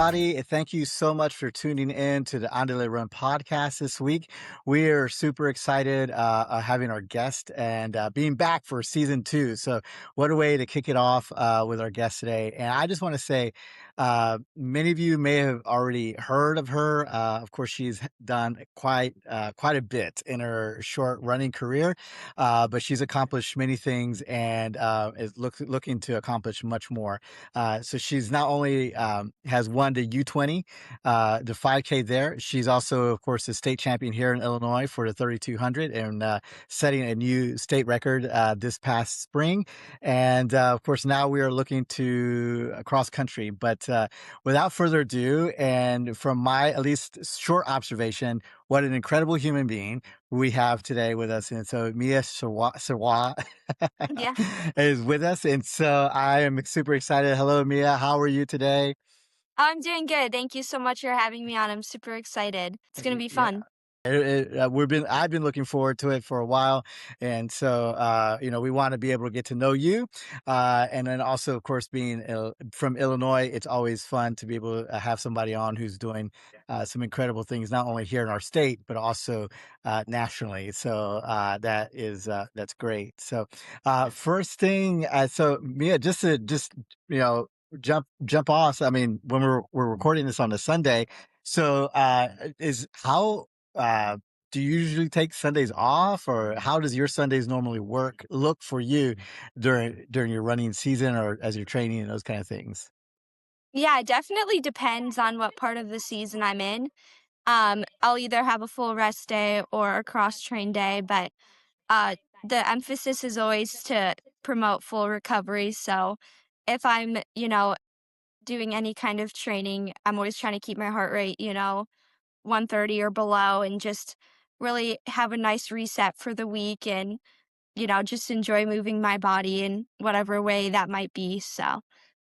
everybody. Thank you so much for tuning in to the Andale Run podcast this week. We are super excited having our guest and being back for season two. So, what a way to kick it off with our guest today. And I just want to say, many of you may have already heard of her. Of course, she's done quite a bit in her short running career, but she's accomplished many things and is looking to accomplish much more. So she's not only has won the U20, the 5K there. She's also, of course, the state champion here in Illinois for the 3,200 and setting a new state record this past spring. And of course, now we are looking to cross country. But without further ado, and from my at least short observation, what an incredible human being we have today with us. And so Mia Sirois Yeah, is with us. And so I am super excited. Hello, Mia. How are you today? I'm doing good. Thank you so much for having me on. I'm super excited. It's gonna be Yeah. fun. I've been looking forward to it for a while, and so we want to be able to get to know you, and then also, of course, being from Illinois, it's always fun to be able to have somebody on who's doing some incredible things, not only here in our state but also nationally. So that's great. So first thing, so Mia, just you know jump off. I mean, when we're recording this on a Sunday. So, is how uh, do you usually take Sundays off, or how does your Sundays normally look for you during your running season or as you're training and those kind of things? Yeah, it definitely depends on what part of the season I'm in. I'll either have a full rest day or a cross train day, but uh, the emphasis is always to promote full recovery. So if I'm, doing any kind of training, I'm always trying to keep my heart rate, 130 or below and just really have a nice reset for the week and just enjoy moving my body in whatever way that might be. So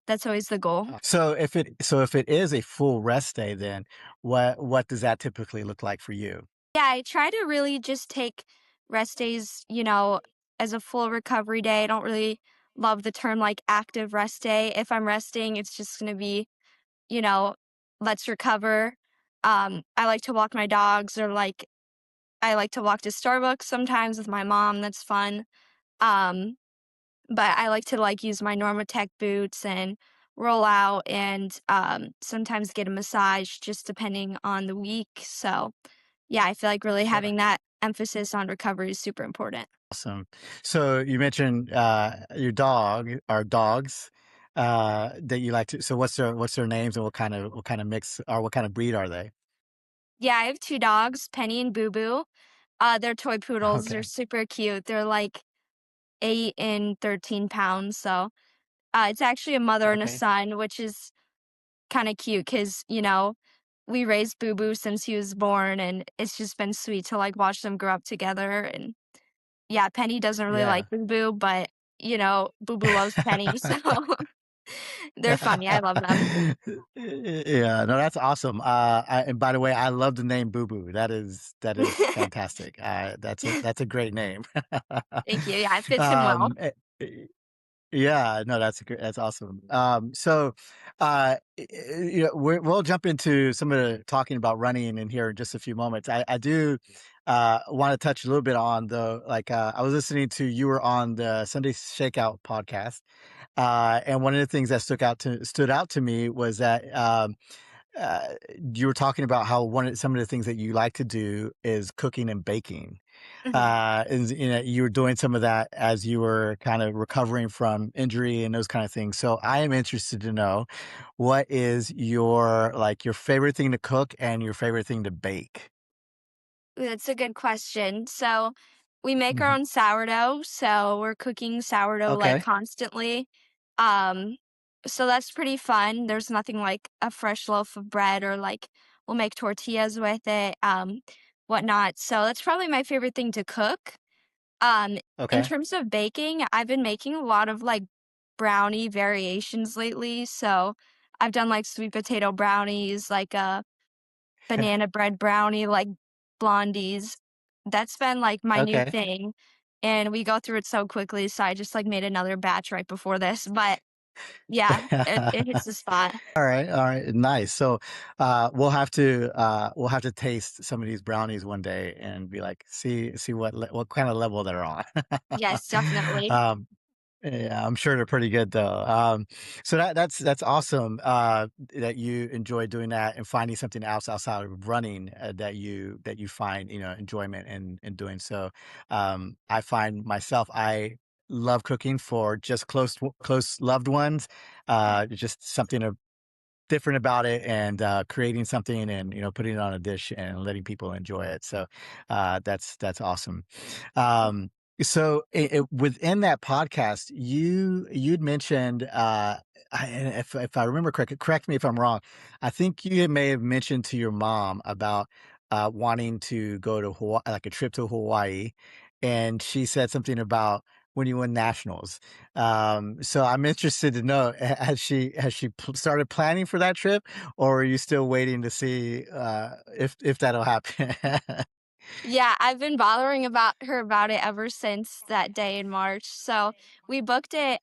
that's always the goal. So if it is a full rest day, then what does that typically look like for you? Yeah, I try to really just take rest days, as a full recovery day. I don't really love the term like active rest day. If I'm resting, it's just going to be, you know, let's recover. I like to walk my dogs or I like to walk to Starbucks sometimes with my mom. That's fun. Um, But I like to, use my Normatec boots and roll out and, sometimes get a massage just depending on the week, so, yeah, I feel like really Yeah. having that emphasis on recovery is super important. Awesome. So you mentioned your dog or dogs that you like to. So what's their names and what kind of mix or what kind of breed are they? Yeah, I have 2 dogs, Penny and Boo Boo. They're toy poodles, they're Okay. super cute, they're, 8 and 13 pounds, so, it's actually a mother and a Okay. son, which is kinda cute 'cause, we raised Boo Boo since he was born, and it's just been sweet to, watch them grow up together, and yeah, Penny doesn't really Yeah. like Boo Boo, but, Boo Boo loves Penny, so they're funny, I love them. Yeah, no, that's awesome. And by the way, I love the name Boo Boo. That is fantastic. That's a great name. Thank you, yeah, it fits him well. um, eh, yeah, no, that's awesome. So, we'll jump into some of the talking about running in here in just a few moments. I do want to touch a little bit on the I was listening to you were on the Sunday Shakeout podcast, and one of the things that stood out to me was that uh, you were talking about how some of the things that you like to do is cooking and baking. Mhm. And you were doing some of that as you were kind of recovering from injury and those kind of things. So I am interested to know what is your favorite thing to cook and your favorite thing to bake? Ooh, that's a good question. So, we make our Mhm. own sourdough, so we're cooking sourdough, Okay. constantly. Um, so that's pretty fun. There's nothing like a fresh loaf of bread or, we'll make tortillas with it, whatnot. So that's probably my favorite thing to cook. In Okay. terms of baking, I've been making a lot of, brownie variations lately, so I've done, sweet potato brownies, banana bread brownie, blondies. That's been, my new Okay. thing, and we go through it so quickly, so I just, made another batch right before this, but Yeah, it hits the spot. All right, nice. So, we'll have to taste some of these brownies one day and be like, see what kind of level they're on. Yes, definitely. Um, yeah, I'm sure they're pretty good though. So that's awesome that you enjoy doing that and finding something else outside of running that you find enjoyment in doing so. I find myself I love cooking for just close loved ones. Just something different about it and creating something and putting it on a dish and letting people enjoy it. So that's awesome. Um, so within that podcast, you'd mentioned, and if I remember correctly, correct me if I'm wrong. I think you may have mentioned to your mom about wanting to go to Hawaii, like a trip to Hawaii, and she said something about when you win nationals. So I'm interested to know, has she started planning for that trip, or are you still waiting to see if that'll happen? Yeah, I've been bothering about her about it ever since that day in March. So we booked it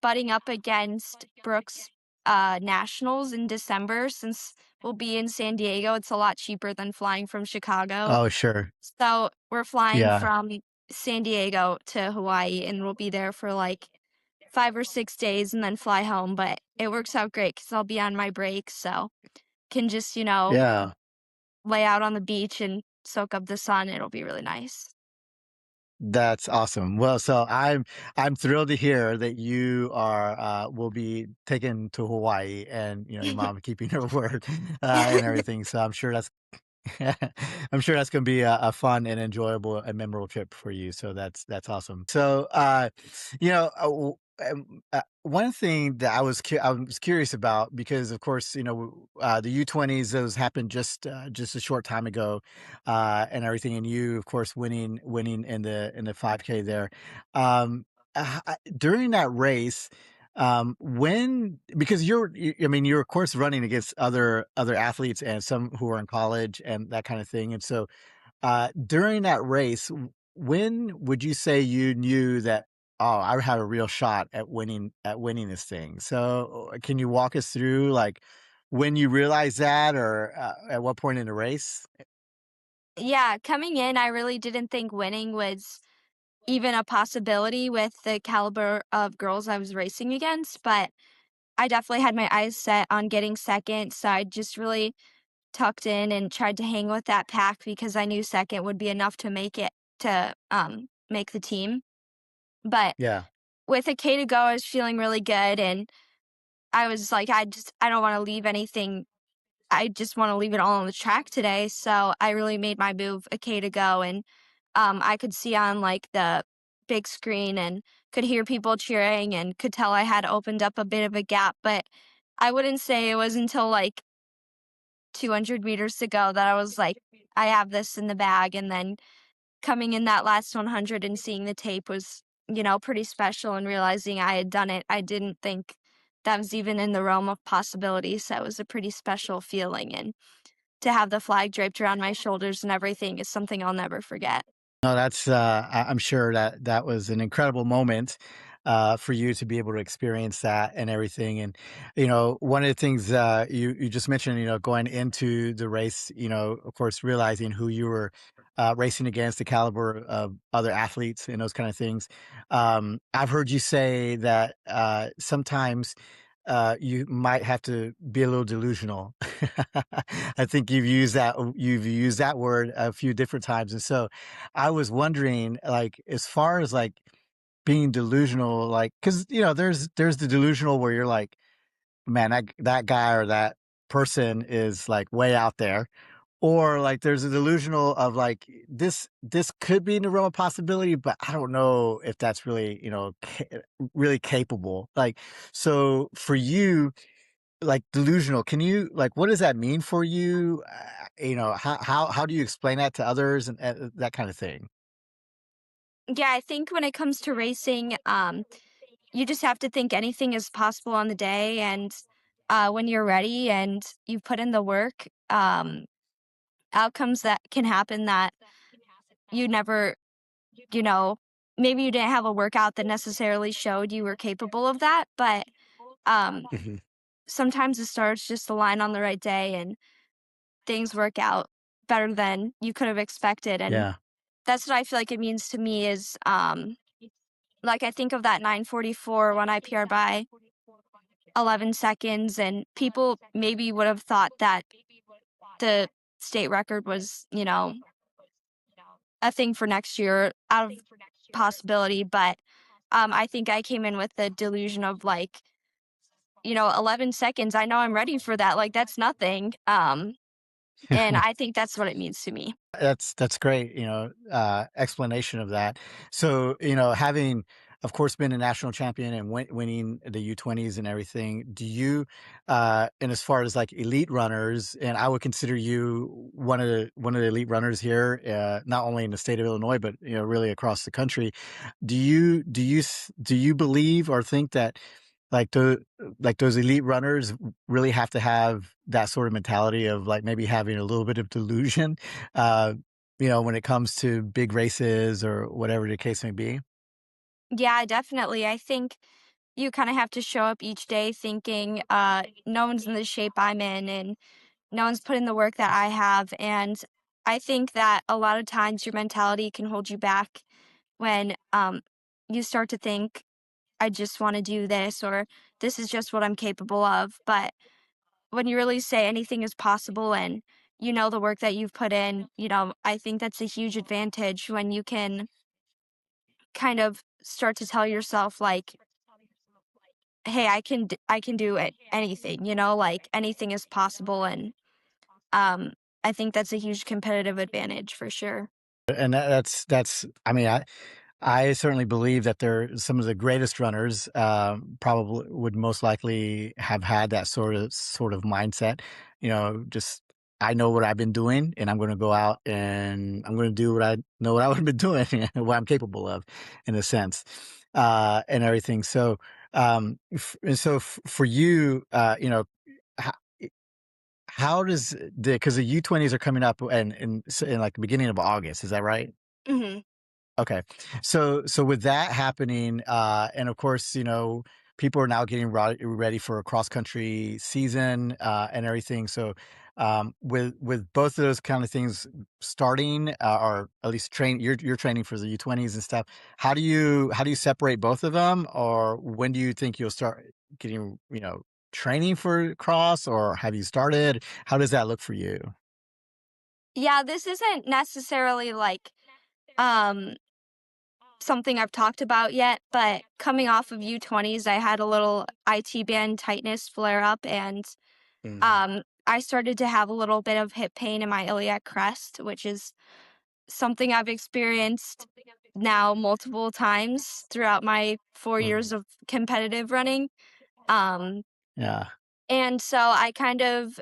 butting up against Brooks Nationals in December since we'll be in San Diego. It's a lot cheaper than flying from Chicago. Oh, sure. So we're flying Yeah. from San Diego to Hawaii and we'll be there for like 5 or 6 days and then fly home. But it works out great because I'll be on my break. So can just, Yeah. lay out on the beach and soak up the sun. It'll be really nice. That's awesome. Well, so I'm thrilled to hear that you are will be taken to Hawaii and your mom keeping her word and everything. So I'm sure that's I'm sure that's going to be a fun and enjoyable and memorable trip for you. So that's awesome. So, one thing that I was curious about because, of course, the U20s those happened just a short time ago, and everything, and you, of course, winning in the 5K there. During that race, when because I mean, you're of course running against other athletes and some who are in college and that kind of thing. And so, during that race, when would you say you knew that, oh, I have a real shot at winning this thing? So, can you walk us through like when you realized that, or at what point in the race? Yeah, coming in, I really didn't think winning was even a possibility with the caliber of girls I was racing against, but I definitely had my eyes set on getting second, so I just really tucked in and tried to hang with that pack because I knew second would be enough to make the team. But Yeah. with a K to go, I was feeling really good and I was like, I don't want to leave anything. I just want to leave it all on the track today. So I really made my move a K to go and I could see on like the big screen and could hear people cheering and could tell I had opened up a bit of a gap, but I wouldn't say it was until like 200 meters to go that I was like, I have this in the bag. And then coming in that last 100 and seeing the tape was, pretty special and realizing I had done it. I didn't think that was even in the realm of possibilities. So it was a pretty special feeling. And to have the flag draped around my shoulders and everything is something I'll never forget. No, that's I'm sure that that was an incredible moment for you to be able to experience that and everything. And one of the things you just mentioned, going into the race, of course, realizing who you were racing against, the caliber of other athletes, and those kind of things. I've heard you say that sometimes you might have to be a little delusional. I think you've used that word a few different times, and so I was wondering, like, as far as like being delusional, like, because there's the delusional where you're like, man, that guy or that person is like way out there, or like there's a delusional of like this could be in the realm of possibility, but I don't know if that's really really capable. Like, so for you, like delusional, can you like what does that mean for you? How do you explain that to others and that kind of thing? Yeah, I think when it comes to racing, you just have to think anything is possible on the day. And when you're ready and you've put in the work, outcomes that can happen that you never, you know, maybe you didn't have a workout that necessarily showed you were capable of that, but Um, Mhm. Sometimes the stars just align on the right day and things work out better than you could have expected, and Yeah. that's what I feel like it means to me is, like, I think of that 9:44 when I PR by 11 seconds, and people maybe would have thought that the state record was, a thing for next year out of possibility, but, I think I came in with the delusion of, like, 11 seconds, I know I'm ready for that, like, that's nothing, and I think that's what it means to me. That's great, explanation of that. So, having, of course, been a national champion and winning the U20s and everything, do you, and as far as like elite runners, and I would consider you one of the elite runners here, not only in the state of Illinois, but really across the country. Do you believe or think that like those elite runners really have to have that sort of mentality of like maybe having a little bit of delusion, uh, when it comes to big races or whatever the case may be? Yeah, definitely, I think you kinda have to show up each day thinking, "No one's in the shape I'm in, and no one's put in the work that I have," and I think that a lot of times your mentality can hold you back when, you start to think, "I just wanna do this," or "This is just what I'm capable of," but when you really say anything is possible and you know the work that you've put in, I think that's a huge advantage when you can kind of start to tell yourself, like, "Hey, I can do it anything," like, anything is possible, and, um, I think that's a huge competitive advantage for sure. And that's I mean, I certainly believe that they're some of the greatest runners, probably would most likely have had that sort of mindset. Just I know what I've been doing, and I'm going to go out and I'm going to do what I know what I've been doing, what I'm capable of, in a sense, and everything. So, for you, how, how does because the U20s are coming up and in like the beginning of August, is that right? Mhm. Okay. So with that happening, and of course, people are now getting ready for a cross country season, and everything. So, with both of those kind of things starting, or at least you're training for the U20s and stuff. How do you separate both of them, or when do you think you'll start getting, training for cross, or have you started? How does that look for you? Yeah, this isn't necessarily, like, um, something I've talked about yet, but coming off of U20s, I had a little IT band tightness flare up, and, Mhm. I started to have a little bit of hip pain in my iliac crest, which is something I've experienced now multiple times throughout my 4 years Mhm. of competitive running, um, Yeah. and so I kind of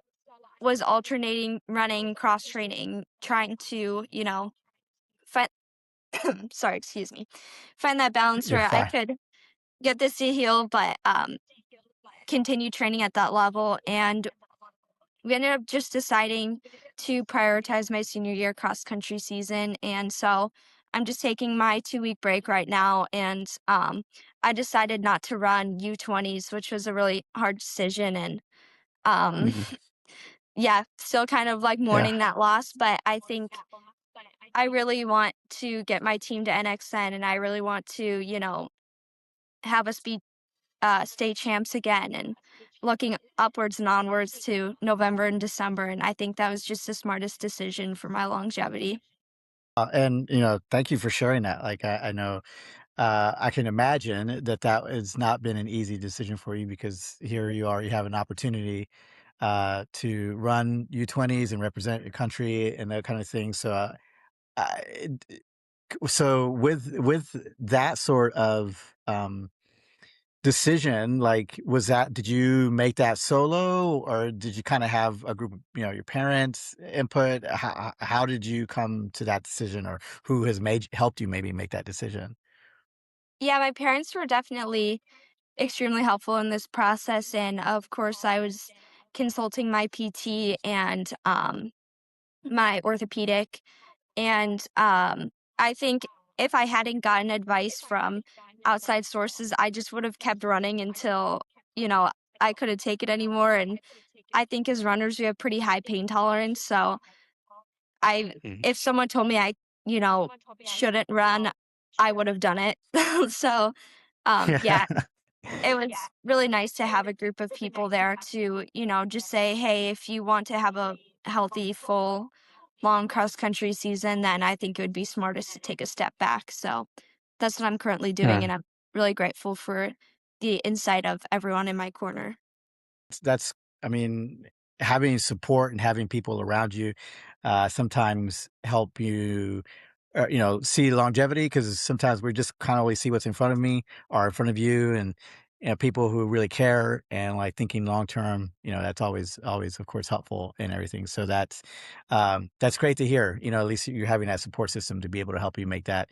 was alternating running, cross training, trying to, find sorry, excuse me, find that balance You're where I fine. could get this to heal, but, continue training at that level, and we ended up just deciding to prioritize my senior year cross country season, and so I'm just taking my 2-week break right now, and, I decided not to run U20s, which was a really hard decision, and, um, Mhm. yeah, still kind of, like, Yeah. mourning that loss, but I think I really want to get my team to NXN, and I really want to, have us be, state champs again, and looking upwards and onwards to November and December, and I think that was just the smartest decision for my longevity. And thank you for sharing that. Like I know, I can imagine that that has not been an easy decision for you because here you are, you have an opportunity to run U20s and represent your country and that kind of thing. So, I, so with that sort of decision, like, did you make that solo or did you kind of have a group of, your parents input? How did you come to that decision, or who has helped you maybe make that decision? Yeah, my parents were definitely extremely helpful in this process, and of course, I was consulting my PT and, my orthopedic, and, I think if I hadn't gotten advice from outside sources, I just would have kept running until, I couldn't take it anymore. And I think as runners, we have pretty high pain tolerance. So Mhm. if someone told me you know, shouldn't run, I would have done it. So, yeah, it was really nice to have a group of people there to, just say, hey, if you want to have a healthy, full, long cross country season, then I think it would be smartest to take a step back. So that's what I'm currently doing. Yeah. And I'm really grateful for the insight of everyone in my corner. That's I mean, having support and having people around you, sometimes help you, see longevity because sometimes we just kinda only see what's in front of me or in front of you and, people who really care and, like, thinking long term, that's always, of course, helpful and everything. So that's great to hear, at least you're having that support system to be able to help you make that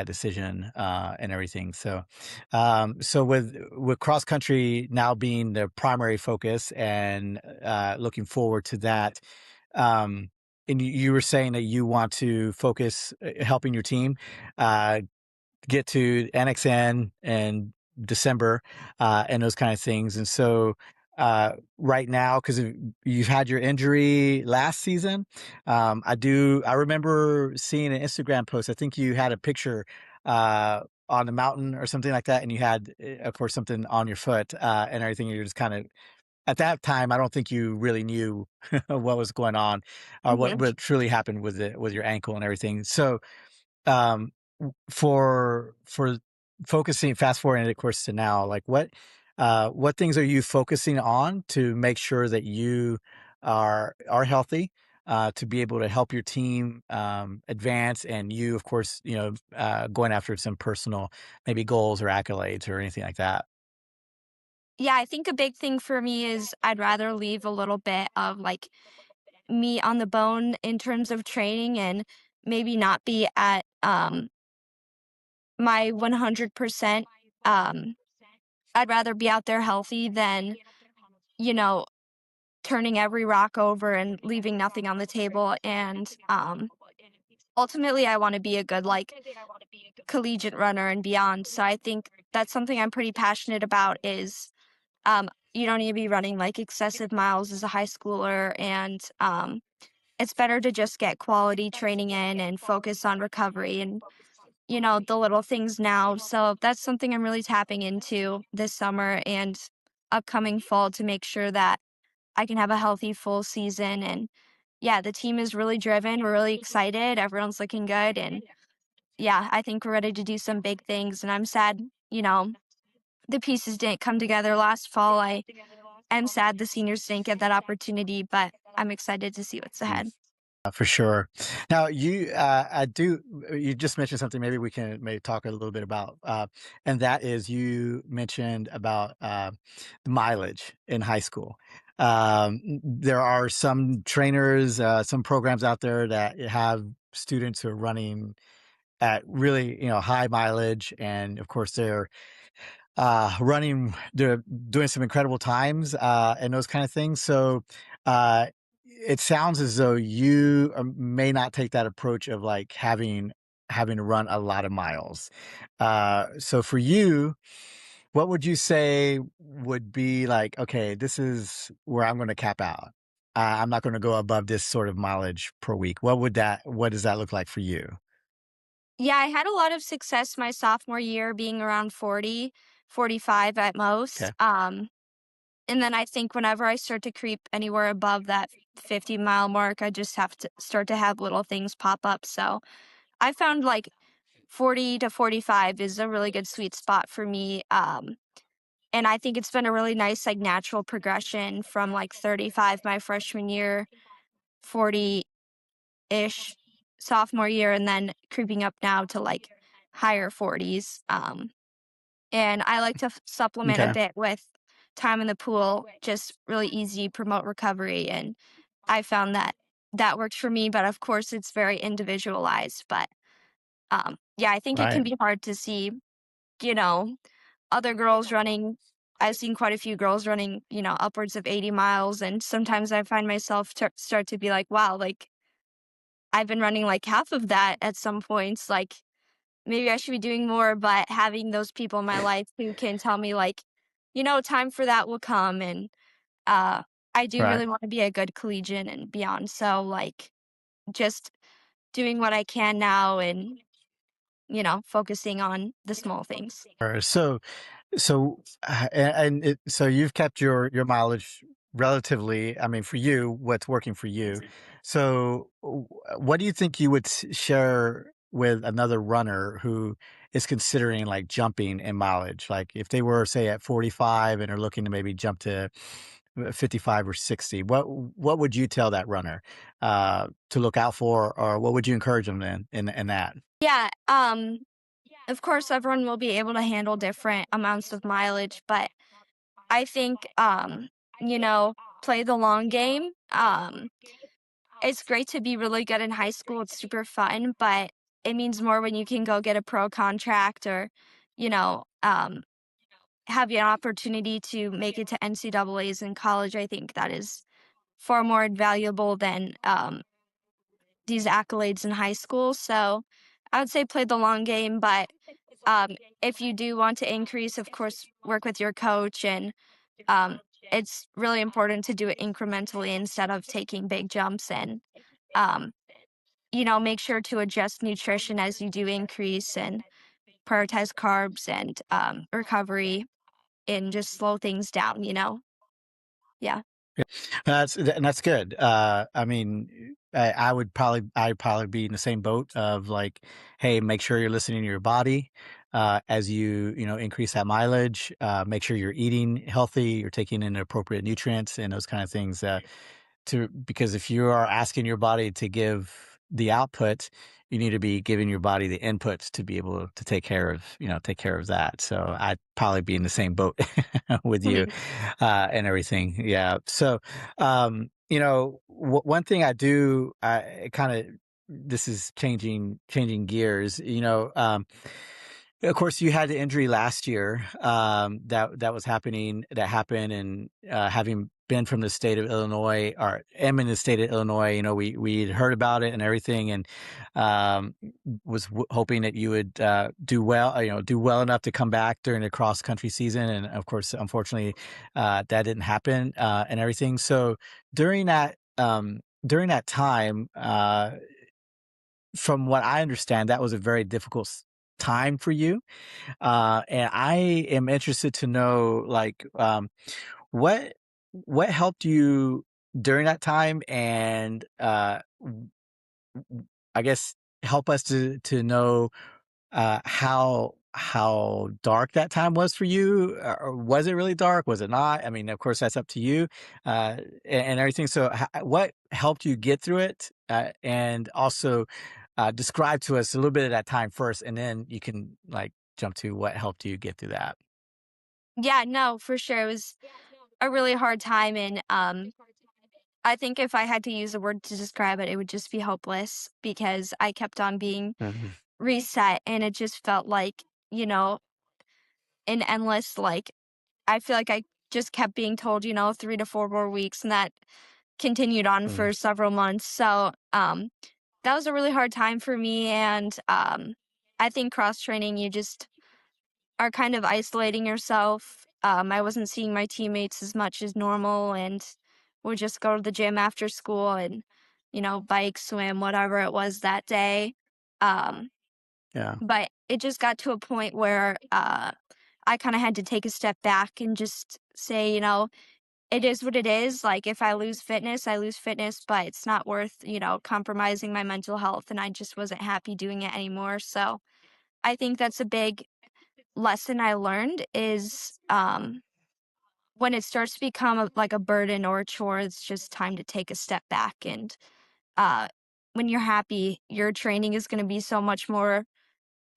decision, and everything. So with cross country now being the primary focus and looking forward to that, um, and you were saying that you want to focus helping your team uh, get to NXN and December and those kind of things. And so right now, because you've had your injury last season, I remember seeing an Instagram post. I think you had a picture on the mountain or something like that, and you had, of course, something on your foot and everything. You're just kind of at that time. I don't think you really knew what was going on or what Mhm. what truly happened with your ankle and everything. So um, for focusing fast forwarding, of course, to now, like what things are you focusing on to make sure that you are healthy, to be able to help your team, advance and you, of course, going after some personal maybe goals or accolades or anything like that? Yeah, I think a big thing for me is I'd rather leave a little bit of like meat on the bone in terms of training and maybe not be at my 100%. Um, I'd rather be out there healthy than, you know, turning every rock over and leaving nothing on the table. And ultimately, I want to be a good, like, collegiate runner and beyond. So I think that's something I'm pretty passionate about is you don't need to be running like excessive miles as a high schooler. And it's better to just get quality training in and focus on recovery and the little things now. So that's something I'm really tapping into this summer and upcoming fall to make sure that I can have a healthy full season. And yeah, the team is really driven. We're really excited. Everyone's looking good. And yeah, I think we're ready to do some big things. And I'm sad, the pieces didn't come together last fall. I am sad the seniors didn't get that opportunity, but I'm excited to see what's ahead. For sure. Now, you just mentioned something maybe we can maybe talk a little bit about, and that is you mentioned about the mileage in high school. There are some trainers, some programs out there that have students who are running at really, high mileage, and of course they're doing some incredible times, and those kind of things. So, it sounds as though you, may not take that approach of, like, having to run a lot of miles. So for you, what would you say would be like, "Okay, this is where I'm gonna cap out. I'm not gonna go above this sort of mileage per week." What does that look like for you? Yeah, I had a lot of success my sophomore year being around 40, 45 at most. Okay. And then I think whenever I start to creep anywhere above that 50-mile mark, I just have to start to have little things pop up. So I found like 40 to 45 is a really good sweet spot for me. And I think it's been a really nice, like, natural progression from like 35 my freshman year, 40 ish sophomore year, and then creeping up now to like higher 40s. And I like to supplement a Okay. bit with time in the pool, just really easy, promote recovery. And I found that that works for me. But of course, it's very individualized. But yeah, I think it can Right. be hard to see, you know, other girls running. I've seen quite a few girls running, upwards of 80 miles. And sometimes I find myself start to be like, wow, like I've been running like half of that at some points. Maybe I should be doing more, but having those people in my life who can tell me like, time for that will come, and, uh, I do Right. really wanna be a good collegian and beyond, so, like, just doing what I can now and, focusing on the small things. So you've kept your mileage relatively, I mean, for you, what's working for you. So what do you think you would share with another runner who is considering like jumping in mileage? Like if they were, say, at 45 and are looking to maybe jump to 55 or 60, what would you tell that runner to look out for, or what would you encourage them in that? Yeah, of course, everyone will be able to handle different amounts of mileage, but I think, you know, play the long game. It's great to be really good in high school. It's super fun, but it means more when you can go get a pro contract or, you know, have an opportunity to make it to NCAAs in college. I think that is far more valuable than these accolades in high school. So I would say play the long game, but um, if you do want to increase, of course, work with your coach and um, it's really important to do it incrementally instead of taking big jumps and, um, make sure to adjust nutrition as you do increase and prioritize carbs and recovery and just slow things down. Yeah. That's good. I mean, I'd probably be in the same boat of like, hey, make sure you're listening to your body as you increase that mileage. Make sure you're eating healthy, you're taking in appropriate nutrients and those kind of things. Because if you are asking your body to give the output, you need to be giving your body the inputs to be able to take care of that. So I'd probably be in the same boat with you Mhm. and everything. Yeah. So one thing I do, I kind of, this is changing gears. Of course, you had the injury last year that was happening, that happened, and having been from the state of Illinois, or am in the state of Illinois, we had heard about it and everything, and um, was hoping that you would do well, do well enough to come back during the cross country season, and of course, unfortunately, that didn't happen and everything. So during that time, from what I understand, that was a very difficult time for you, and I am interested to know, like, what what helped you during that time, and I guess help us to know how dark that time was for you, or was it really dark? Was it not? I mean, of course, that's up to you, and everything. So, what helped you get through it, and also describe to us a little bit of that time first, and then you can like jump to what helped you get through that. Yeah, no, for sure. It was a really hard time. And I think if I had to use a word to describe it, it would just be hopeless because I kept on being Mhm. reset and it just felt like, you know, an endless, like, I feel like I just kept being told, 3 to 4 more weeks, and that continued on Mm, for several months. So, that was a really hard time for me. And I think cross training, you just are kind of isolating yourself. I wasn't seeing my teammates as much as normal and would just go to the gym after school and, bike, swim, whatever it was that day. Um, yeah. but it just got to a point where I kind of had to take a step back and just say, it is what it is. Like, if I lose fitness, I lose fitness, but it's not worth, compromising my mental health. And I just wasn't happy doing it anymore. So I think that's a big lesson I learned is when it starts to become like a burden or a chore, it's just time to take a step back. And uh, when you're happy, your training is going to be so much more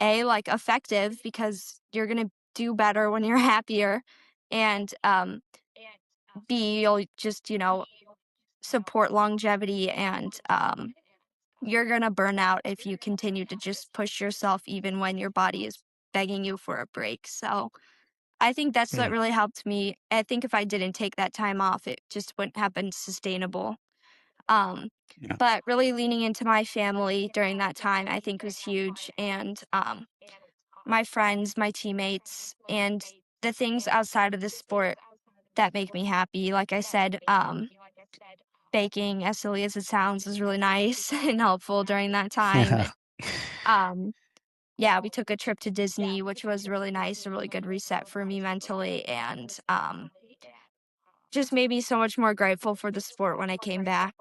like effective because you're going to do better when you're happier. And B, you'll just, support longevity and you're going to burn out if you continue to just push yourself even when your body is begging you for a break. So, I think that's what Mm, really helped me. I think if I didn't take that time off, it just wouldn't have been sustainable. Um, Yeah. but really leaning into my family during that time, I think was huge. And my friends, my teammates, and the things outside of the sport that make me happy. Like I said, baking, as silly as it sounds, is really nice and helpful during that time. Yeah. Um, yeah, we took a trip to Disney, which was really nice, a really good reset for me mentally, and just made me so much more grateful for the sport when I came back.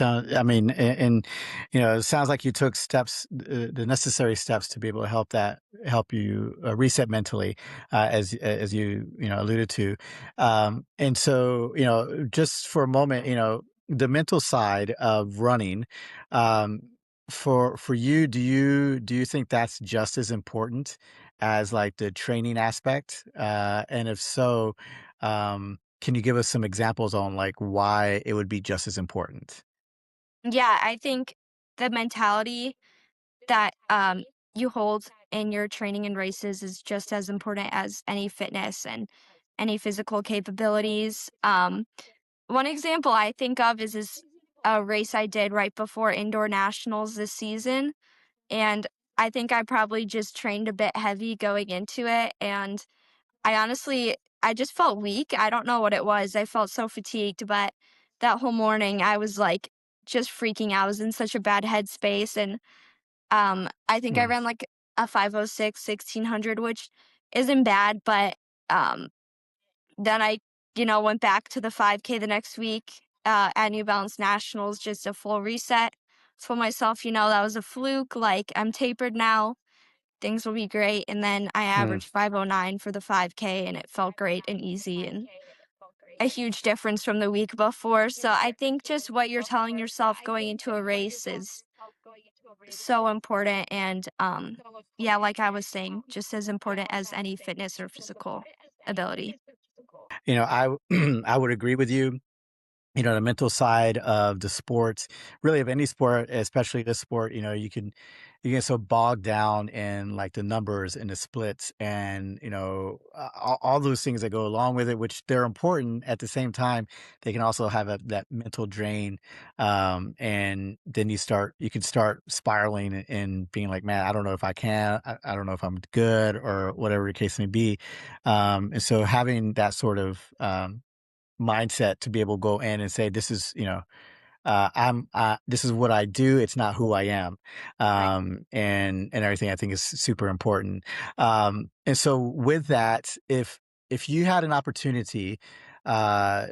I mean, and it sounds like you took steps, the necessary steps to be able to help you reset mentally, as you alluded to, and so just for a moment, the mental side of running, um, for you, do you think that's just as important as like the training aspect? And if so, can you give us some examples on like why it would be just as important? Yeah, I think the mentality that you hold in your training and races is just as important as any fitness and any physical capabilities. One example I think of is this a race I did right before indoor nationals this season, and I think I probably just trained a bit heavy going into it, and I just felt weak. I don't know what it was. I felt so fatigued, but that whole morning I was like just freaking out. I was in such a bad headspace, and I think I Mm. ran like a 5:06, 1600, which isn't bad, but um then I went back to the 5K the next week at New Balance Nationals, just a full reset. Told myself, that was a fluke. Like, I'm tapered now. Things will be great. And then I Mm. averaged 5:09 for the 5K, and it felt great and easy and a huge difference from the week before. So I think just what you're telling yourself going into a race is so important. And yeah, like I was saying, just as important as any fitness or physical ability. I would agree with you. The mental side of the sports, really of any sport, especially this sport, you get so bogged down in like the numbers and the splits and all those things that go along with it, which they're important. At the same time, they can also have that mental drain, and then you can start spiraling and being like, man, I don't know if I don't know if I'm good or whatever the case may be, and so having that sort of mindset to be able to go in and say, this is, this is what I do. It's not who I am. Right. And everything I think is super important. And so with that, if you had an opportunity, uh,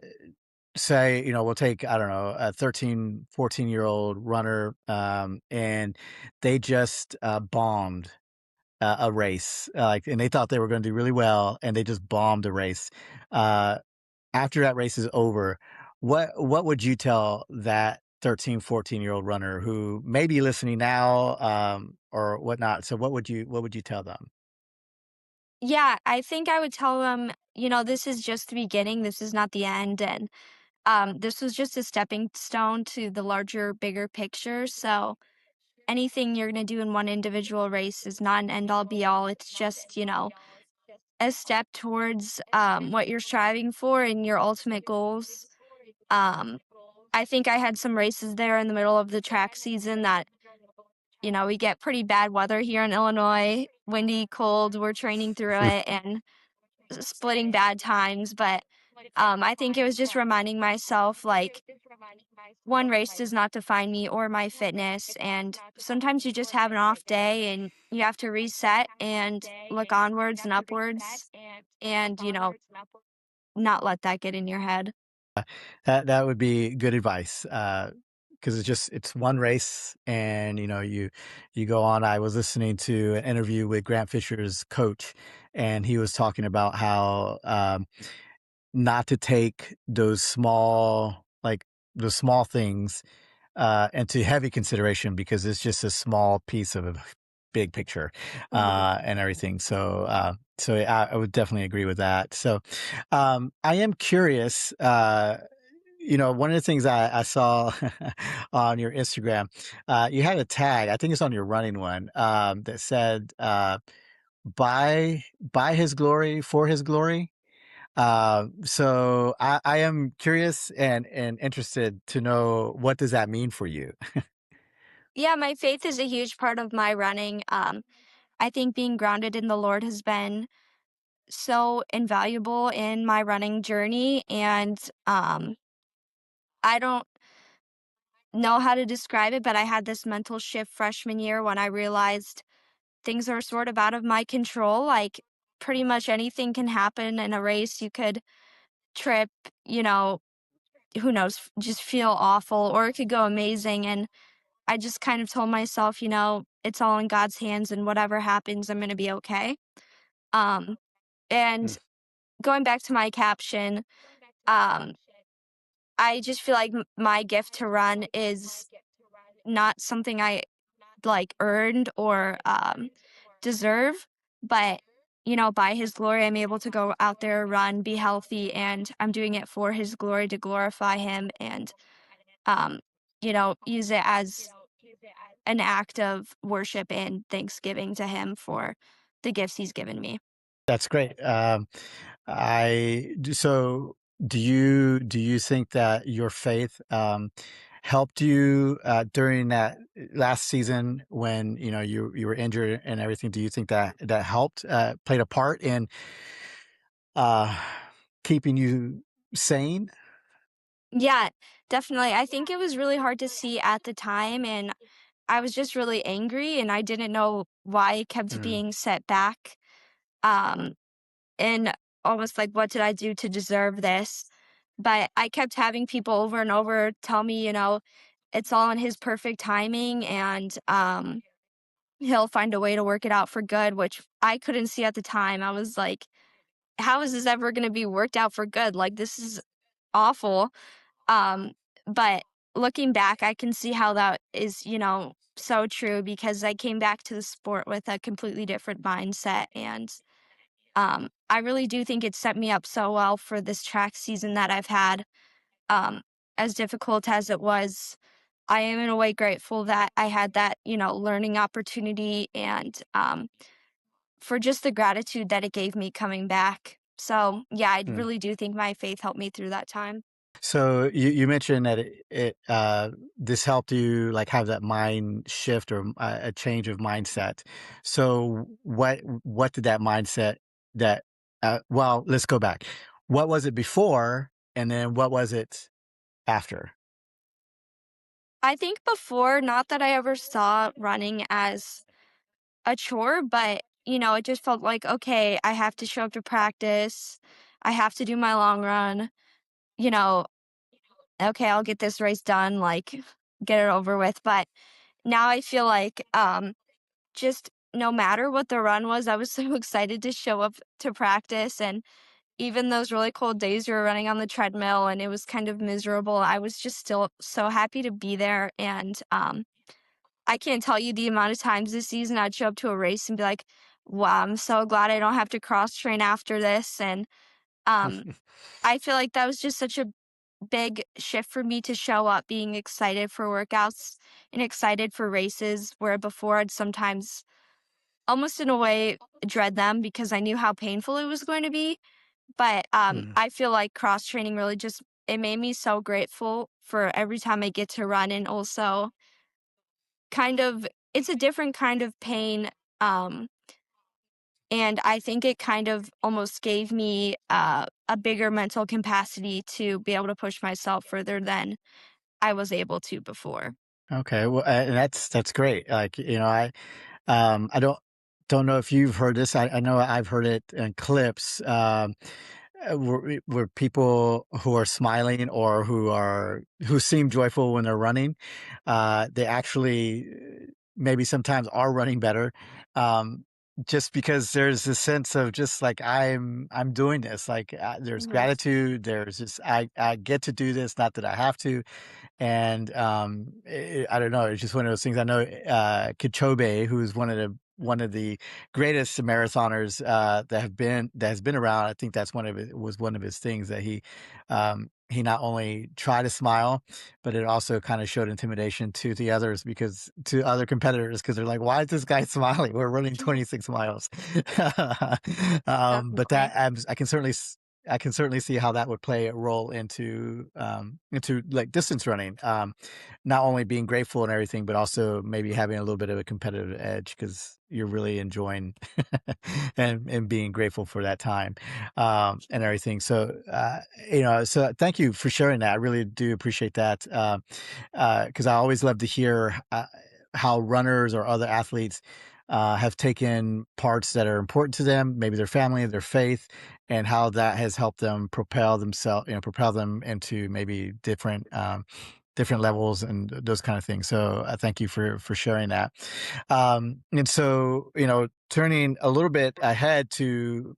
say, we'll take, I don't know, a 13, 14-year-old runner, and they just, bombed a race, like, and they thought they were going to do really well, and they just bombed a race. Uh, After that race is over, what would you tell that 13, 14-year-old runner who may be listening now, or whatnot? So what would you tell them? Yeah, I think I would tell them, this is just the beginning. This is not the end. And this was just a stepping stone to the larger, bigger picture. So anything you're going to do in one individual race is not an end all be all. It's just, a step towards what you're striving for and your ultimate goals. Um, I think I had some races there in the middle of the track season that, we get pretty bad weather here in Illinois, windy, cold. We're training through it and splitting bad times. But I think it was just reminding myself like one race does not define me or my fitness. And sometimes you just have an off day and you have to reset and look onwards and upwards and, not let that get in your head. That would be good advice, because it's one race, and you go on. I was listening to an interview with Grant Fisher's coach, and he was talking about how, not to take those small things, into heavy consideration because it's just a small piece of a big picture, Mhm. and everything. So I would definitely agree with that. So, I am curious. One of the things I saw on your Instagram, you had a tag. I think it's on your running one, that said, "By His glory, for His glory." So I am curious and interested to know, what does that mean for you? Yeah, my faith is a huge part of my running. I think being grounded in the Lord has been so invaluable in my running journey, and, I don't know how to describe it, but I had this mental shift freshman year when I realized things are sort of out of my control, like, pretty much anything can happen in a race. You could trip, you know, who knows, just feel awful, or it could go amazing, and I just kind of told myself, "It's all in God's hands, and whatever happens, I'm gonna be okay." Um, and Mm. going back to my caption, um, I just feel like my gift to run is not something I like earned or deserve, but by his glory, I'm able to go out there, run, be healthy, and I'm doing it for his glory to glorify him and um, use it as an act of worship and thanksgiving to him for the gifts he's given me. That's great. So do you think that your faith helped you during that last season when you were injured and everything? Do you think that that helped played a part in uh, keeping you sane? Yeah, definitely. I think it was really hard to see at the time, and I was just really angry, and I didn't know why it kept Mm. being set back. Um, and almost like, what did I do to deserve this? But I kept having people over and over tell me, it's all in his perfect timing, and he'll find a way to work it out for good, which I couldn't see at the time. I was like, how is this ever going to be worked out for good? Like, this is awful. Um, but looking back, I can see how that is, so true because I came back to the sport with a completely different mindset. And I really do think it set me up so well for this track season that I've had. Um, as difficult as it was, I am in a way grateful that I had that, learning opportunity and for just the gratitude that it gave me coming back. So, yeah, I Mm. really do think my faith helped me through that time. So you mentioned that this helped you like have that mind shift or a change of mindset. So what did that mindset that well, let's go back. What was it before and then what was it after? I think before, not that I ever saw running as a chore, but, it just felt like, okay, I have to show up to practice. I have to do my long run. You know, okay, I'll get this race done, like, get it over with. But now I feel like just no matter what the run was, I was so excited to show up to practice. And even those really cold days we were running on the treadmill and it was kind of miserable, I was just still so happy to be there. And I can't tell you the amount of times this season I'd show up to a race and be like, wow, I'm so glad I don't have to cross train after this. And um, I feel like that was just such a big shift for me to show up being excited for workouts and excited for races, where before I'd sometimes almost in a way dread them because I knew how painful it was going to be. But Mm. I feel like cross training really just it made me so grateful for every time I get to run, and also kind of it's a different kind of pain. Um, and I think it kind of almost gave me a bigger mental capacity to be able to push myself further than I was able to before. Okay, well, and that's great. Like, I don't know if you've heard this. I know I've heard it in clips. Where people who are smiling or who seem joyful when they're running, they actually maybe sometimes are running better, um, just because there's this sense of just like I'm doing this. Like there's Mhm. gratitude. There's just I get to do this, not that I have to. And, I don't know, it's just one of those things. I know, Kipchoge, who's one of the greatest marathoners, that has been around. I think that's one of his things that he not only tried to smile, but it also kind of showed intimidation to other competitors, because they're like, "Why is this guy smiling? We're running 26 miles." But Definitely. I can certainly I can certainly see how that would play a role into like distance running. Not only being grateful and everything, but also maybe having a little bit of a competitive edge because you're really enjoying and being grateful for that time and everything. So so thank you for sharing that. I really do appreciate that because I always love to hear how runners or other athletes have taken parts that are important to them, maybe their family, their faith, and how that has helped them propel themselves, propel them into maybe different levels and those kind of things. So I thank you for sharing that. And so, turning a little bit ahead to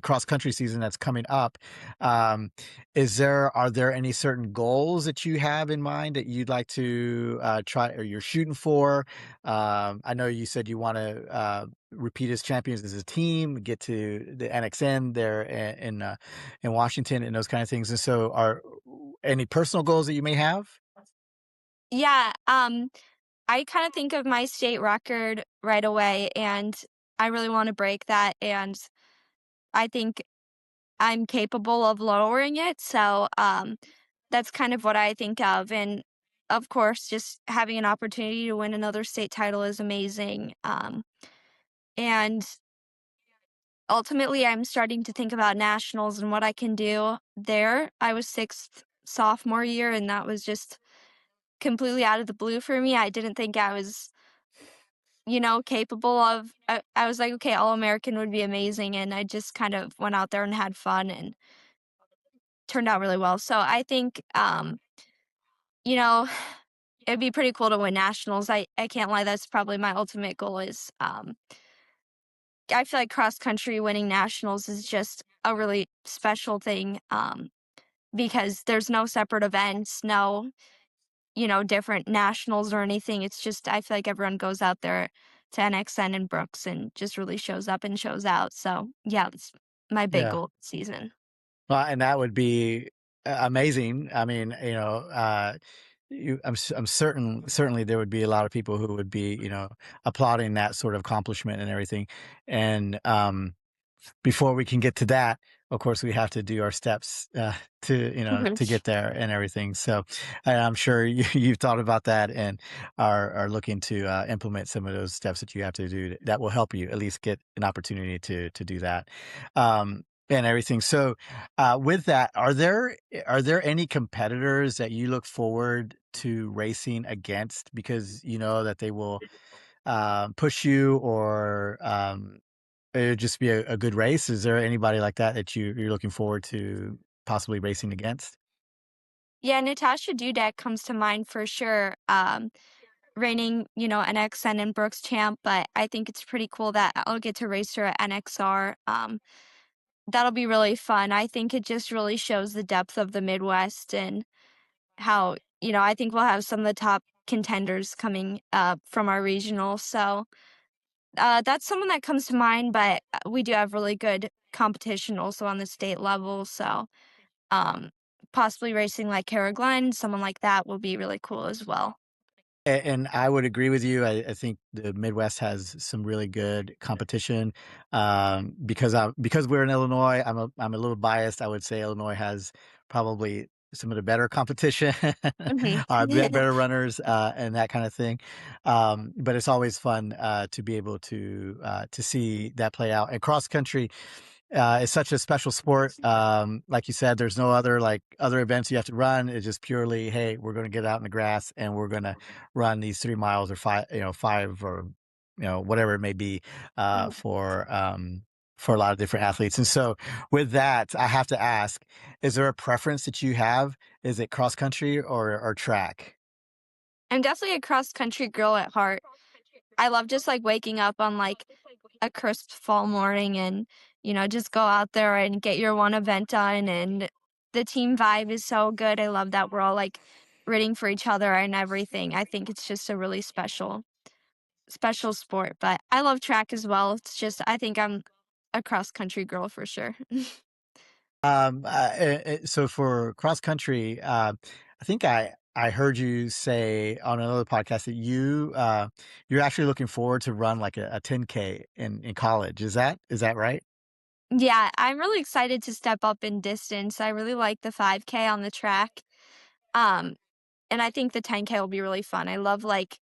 cross country season that's coming up, um, are there any certain goals that you have in mind that you'd like to try or you're shooting for? I know you said you want to repeat as champions as a team, get to the NXN there in Washington, and those kind of things. And so, are any personal goals that you may have? Yeah, I kind of think of my state record right away, and I really want to break that. And I think I'm capable of lowering it. So that's kind of what I think of. And of course, just having an opportunity to win another state title is amazing. And ultimately, I'm starting to think about nationals and what I can do there. I was sixth sophomore year, and that was just completely out of the blue for me. I didn't think I was, capable of. I was like, okay, All American would be amazing. And I just kind of went out there and had fun and turned out really well. So I think, you know, it'd be pretty cool to win nationals. I can't lie, that's probably my ultimate goal is, I feel like cross country winning nationals is just a really special thing, because there's no separate events, no, different nationals or anything. It's just I feel like everyone goes out there to NXN and Brooks and just really shows up and shows out. So, yeah, that's my big Yeah. goal this season. Well, and that would be amazing. I mean, I'm certainly there would be a lot of people who would be, applauding that sort of accomplishment and everything. And before we can get to that, of course, we have to do our steps Mhm. to get there and everything. So and I'm sure you've thought about that and are looking to implement some of those steps that you have to do that will help you at least get an opportunity to do that. And everything. So, with that, are there any competitors that you look forward to racing against because you know that they will push you or it'd just be a good race. Is there anybody like that that you're looking forward to possibly racing against? Yeah, Natasha Dudek comes to mind for sure. Reigning, NXN and Brooks champ, but I think it's pretty cool that I'll get to race her at NXR. That'll be really fun. I think it just really shows the depth of the Midwest and how, I think we'll have some of the top contenders coming from our regional. So that's someone that comes to mind, but we do have really good competition also on the state level. So um, possibly racing like Kara Glenn, someone like that will be really cool as well. And I would agree with you. I think the Midwest has some really good competition. Because we're in Illinois, I'm a little biased. I would say Illinois has probably some of the better competition, Hmm. better runners, and that kind of thing. But it's always fun to be able to see that play out. And cross country it's such a special sport. Like you said, there's no other like other events you have to run. It's just purely, hey, we're going to get out in the grass and we're going to run these 3 miles or five or whatever it may be for a lot of different athletes. And so, with that, I have to ask: is there a preference that you have? Is it cross country or track? I'm definitely a cross country girl at heart. I love just like waking up on like a crisp fall morning and, just go out there and get your one event done. And the team vibe is so good. I love that we're all like rooting for each other and everything. I think it's just a really special sport. But I love track as well. It's just, I think I'm a cross country girl for sure. So for cross country, I think I heard you say on another podcast that you're actually looking forward to run like a 10K in college. Is that right? Yeah, I'm really excited to step up in distance. I really like the 5K on the track. Um, and I think the 10K will be really fun. I love like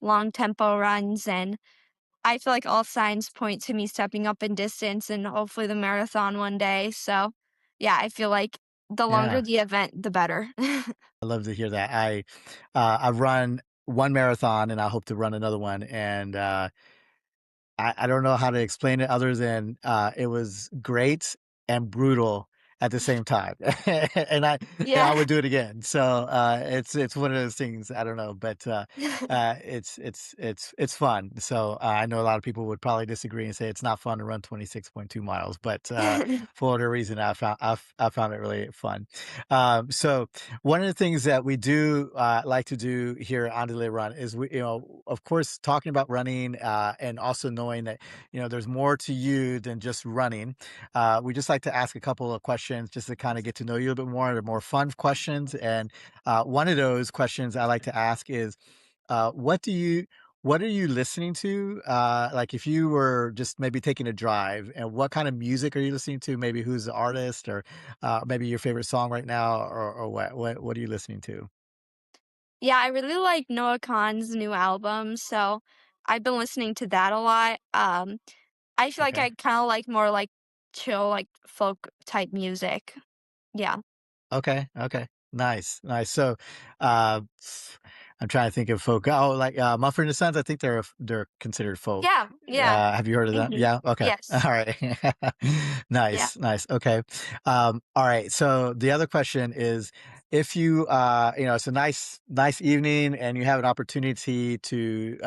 long tempo runs, and I feel like all signs point to me stepping up in distance and hopefully the marathon one day. So, yeah, I feel like the longer Yeah, the event, the better. I love to hear that. I've run one marathon and I hope to run another one, and I don't know how to explain it other than, it was great and brutal at the same time. And I Yeah. would do it again. So, it's one of those things, I don't know, but, it's fun. So, I know a lot of people would probably disagree and say it's not fun to run 26.2 miles, but, for whatever reason, I found it really fun. So one of the things that we do, like to do here on Delay Run is of course, talking about running, and also knowing that, there's more to you than just running. We just like to ask a couple of questions just to kind of get to know you a little bit more. They're more fun questions. And one of those questions I like to ask is, uh, what do you, what are you listening to? Like if you were just maybe taking a drive, and what kind of music are you listening to? Maybe who's the artist, or maybe your favorite song right now, or what are you listening to? Yeah, I really like Noah Kahan's new album, so I've been listening to that a lot. I feel like Okay. I kinda like more, like, chill, like, folk type music. Yeah. Okay, okay. Nice, nice. So, uh, I'm trying to think of folk. Oh, like, Mumford& and Sons, I think they're considered folk. Yeah, yeah. Have you heard of them? Mhm. Yeah? Okay. All Yes. right. Yeah. Nice, nice. Okay. All right. So the other question is, if you, it's a nice evening and you have an opportunity to,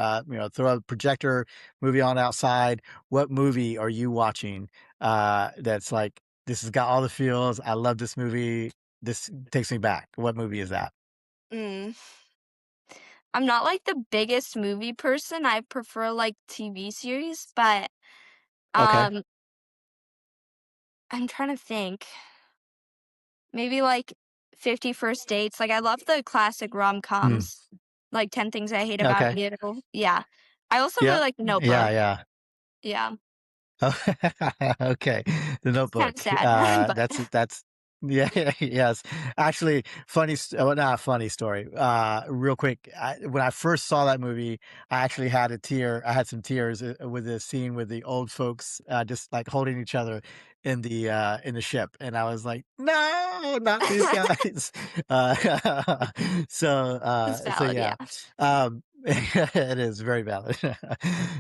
throw a projector movie on outside, what movie are you watching, that's like, "This has got all the feels. I love this movie. This takes me back." What movie is that? Mm. I'm not, like, the biggest movie person, I prefer, like, TV series, but, Okay. um, I'm trying to think. Maybe, like, 50 First Dates, like, I love the classic Mm. rom-coms, like 10 Things I Hate About Okay. You. Yeah. I also really Yep. like The Yeah, Notebook. yeah. Yeah. Oh, okay. The It's kinda Notebook. sad, but That's yeah, yes. Actually, well, not a funny story. Real quick, when I first saw that movie, I actually had a tear. I had some tears with the scene with the old folks just like holding each other in the ship, and I was like, "No, not these guys." it's So valid, yeah. yeah. It is very valid.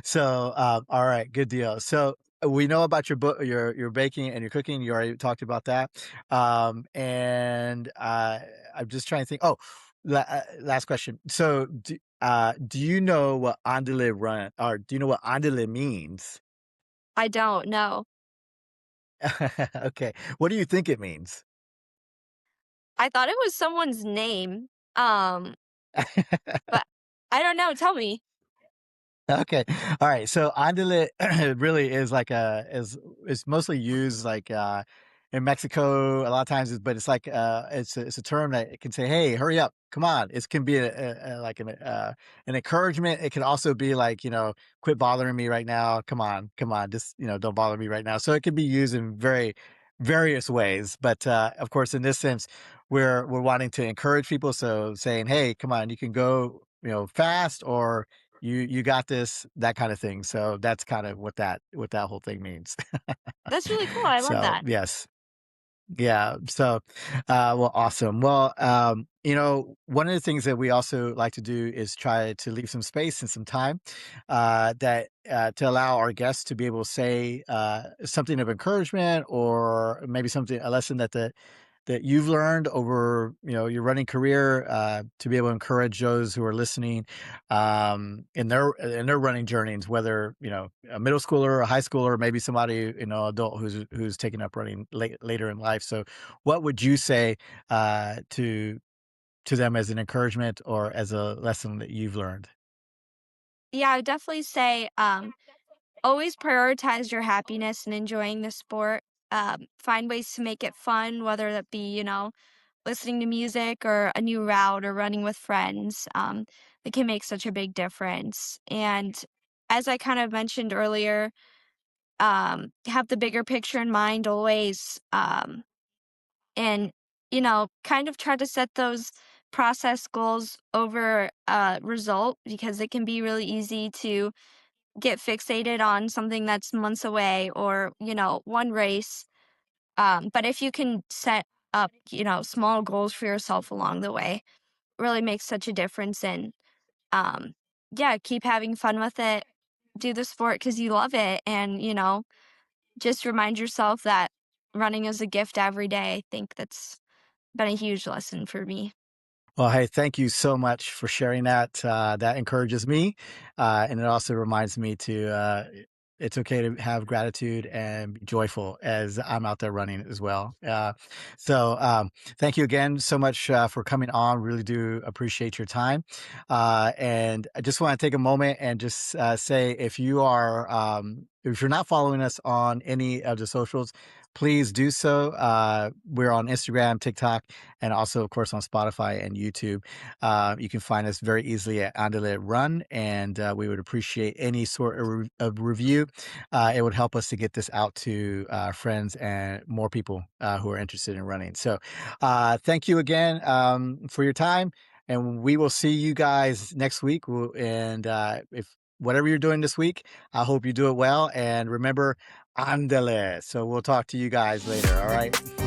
So, all right, good deal. So we know about your book, your baking and your cooking. You already talked about that. And I'm just trying to think. Oh, last question. So, do you know what andale run, or do you know what andale means? I don't know. Okay, what do you think it means? I thought it was someone's name, um, but I don't know, tell me. Okay. All right. So andale really is like is mostly used like in Mexico a lot of times, but it's like it's a term that it can say, "Hey, hurry up, come on." It can be like an encouragement. It can also be like, "Quit bothering me right now. Come on, just don't bother me right now." So it can be used in very various ways. But of course, in this sense, we're wanting to encourage people. So saying, "Hey, come on, you can go, fast," or you got this, that kind of thing. So that's kind of what that whole thing means. That's really cool, I love So that. yes. Yeah. So, well, awesome. Well, one of the things that we also like to do is try to leave some space and some time, that to allow our guests to be able to say something of encouragement, or maybe something, a lesson that you've learned over your running career, to be able to encourage those who are listening, in their running journeys, whether a middle schooler, a high schooler, maybe somebody adult who's taking up running later in life. So what would you say to them as an encouragement or as a lesson that you've learned? Yeah, I definitely say, always prioritize your happiness and enjoying the sport. Find ways to make it fun, whether that be, listening to music or a new route or running with friends. It can make such a big difference. And as I kind of mentioned earlier, have the bigger picture in mind always, and, kind of try to set those process goals over a result because it can be really easy to get fixated on something that's months away or, one race. But if you can set up, small goals for yourself along the way, really makes such a difference. And um, yeah, keep having fun with it. Do the sport because you love it. And, just remind yourself that running is a gift every day. I think that's been a huge lesson for me. Well, hey, thank you so much for sharing that. That encourages me, and it also reminds me it's okay to have gratitude and be joyful as I'm out there running as well. So, thank you again so much for coming on. Really do appreciate your time. And I just want to take a moment and just say if you're not following us on any of the socials, please do so. We're on Instagram, TikTok, and also, of course, on Spotify and YouTube. You can find us very easily at Andale Run, and we would appreciate any sort of review. It would help us to get this out to friends and more people who are interested in running. So, thank you again for your time, and we will see you guys next week. And if whatever you're doing this week, I hope you do it well. And remember, Andale. So we'll talk to you guys later. All right.